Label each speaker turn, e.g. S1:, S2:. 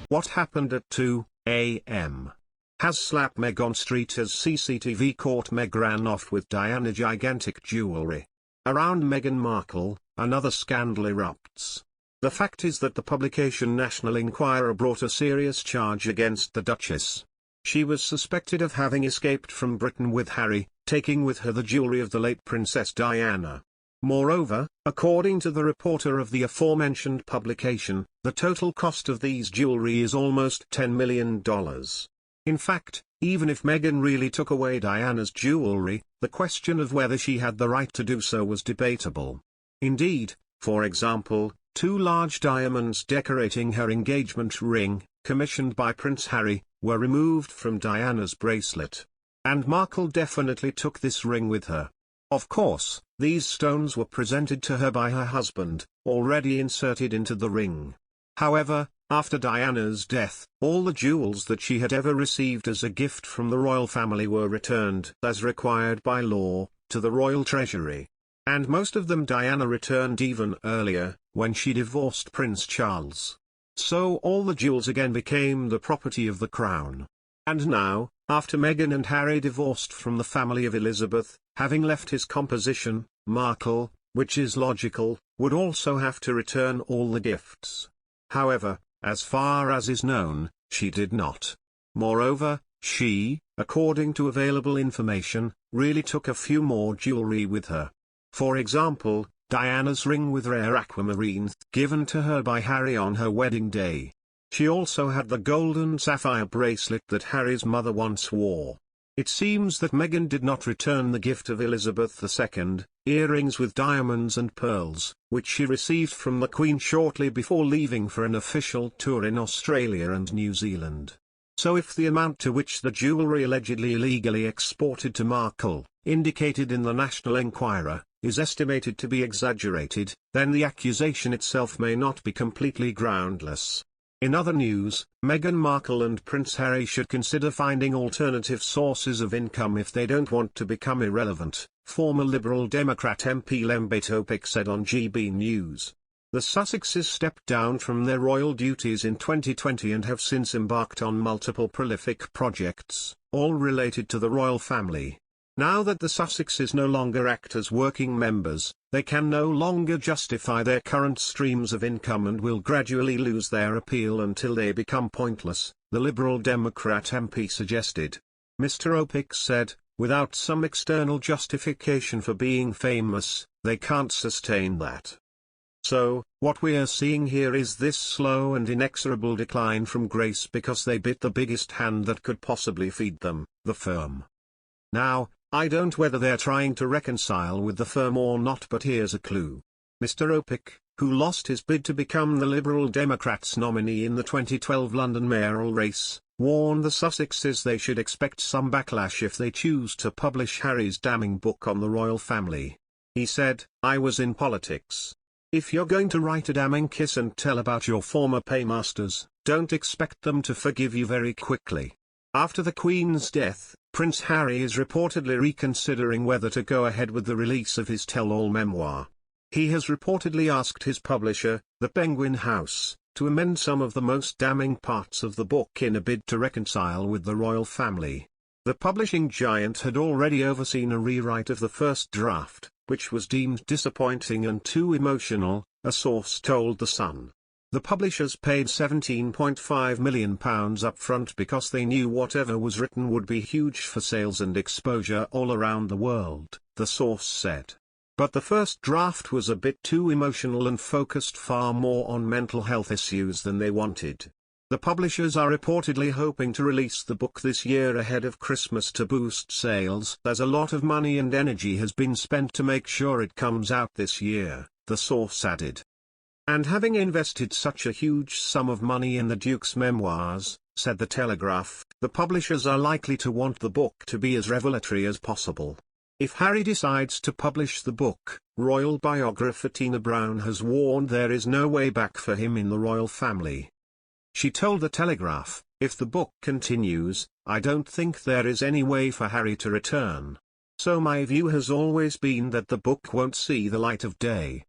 S1: What happened at 2 a.m. has slapped Meghan Street as CCTV caught Meghan off with Diana gigantic jewelry. Around Meghan Markle, another scandal erupts. The fact is that the publication National Enquirer brought a serious charge against the Duchess. She was suspected of having escaped from Britain with Harry, taking with her the jewelry of the late Princess Diana. Moreover, according to the reporter of the aforementioned publication, the total cost of these jewelry is almost $10 million. In fact, even if Meghan really took away Diana's jewelry, the question of whether she had the right to do so was debatable. Indeed, for example, 2 large diamonds decorating her engagement ring, commissioned by Prince Harry, were removed from Diana's bracelet. And Markle definitely took this ring with her. Of course, these stones were presented to her by her husband, already inserted into the ring. However, after Diana's death, all the jewels that she had ever received as a gift from the royal family were returned, as required by law, to the royal treasury. And most of them Diana returned even earlier, when she divorced Prince Charles. So all the jewels again became the property of the crown. And now, after Meghan and Harry divorced from the family of Elizabeth, having left his composition, Markle, which is logical, would also have to return all the gifts. However, as far as is known, she did not. Moreover, she, according to available information, really took a few more jewelry with her. For example, Diana's ring with rare aquamarine, given to her by Harry on her wedding day. She also had the golden sapphire bracelet that Harry's mother once wore. It seems that Meghan did not return the gift of Elizabeth II, earrings with diamonds and pearls, which she received from the Queen shortly before leaving for an official tour in Australia and New Zealand. So if the amount to which the jewellery allegedly illegally exported to Markle, indicated in the National Enquirer, is estimated to be exaggerated, then the accusation itself may not be completely groundless. In other news, Meghan Markle and Prince Harry should consider finding alternative sources of income if they don't want to become irrelevant, former Liberal Democrat MP Lembit Opik said on GB News. The Sussexes stepped down from their royal duties in 2020 and have since embarked on multiple prolific projects, all related to the royal family. Now that the Sussexes no longer act as working members, they can no longer justify their current streams of income and will gradually lose their appeal until they become pointless, the Liberal Democrat MP suggested. Mr. Opik said, without some external justification for being famous, they can't sustain that. So, what we are seeing here is this slow and inexorable decline from grace because they bit the biggest hand that could possibly feed them, the firm. Now, I don't know whether they're trying to reconcile with the firm or not, but here's a clue. Mr. Opik, who lost his bid to become the Liberal Democrats' nominee in the 2012 London mayoral race, warned the Sussexes they should expect some backlash if they choose to publish Harry's damning book on the royal family. He said, "I was in politics. If you're going to write a damning kiss and tell about your former paymasters, don't expect them to forgive you very quickly." After the Queen's death, Prince Harry is reportedly reconsidering whether to go ahead with the release of his tell-all memoir. He has reportedly asked his publisher, the Penguin House, to amend some of the most damning parts of the book in a bid to reconcile with the royal family. The publishing giant had already overseen a rewrite of the first draft, which was deemed disappointing and too emotional, a source told The Sun. The publishers paid £17.5 million upfront because they knew whatever was written would be huge for sales and exposure all around the world, the source said. But the first draft was a bit too emotional and focused far more on mental health issues than they wanted. The publishers are reportedly hoping to release the book this year ahead of Christmas to boost sales, as a lot of money and energy has been spent to make sure it comes out this year, the source added. And having invested such a huge sum of money in the Duke's memoirs, said the Telegraph, the publishers are likely to want the book to be as revelatory as possible. If Harry decides to publish the book, royal biographer Tina Brown has warned there is no way back for him in the royal family. She told the Telegraph, "If the book continues, I don't think there is any way for Harry to return. So my view has always been that the book won't see the light of day."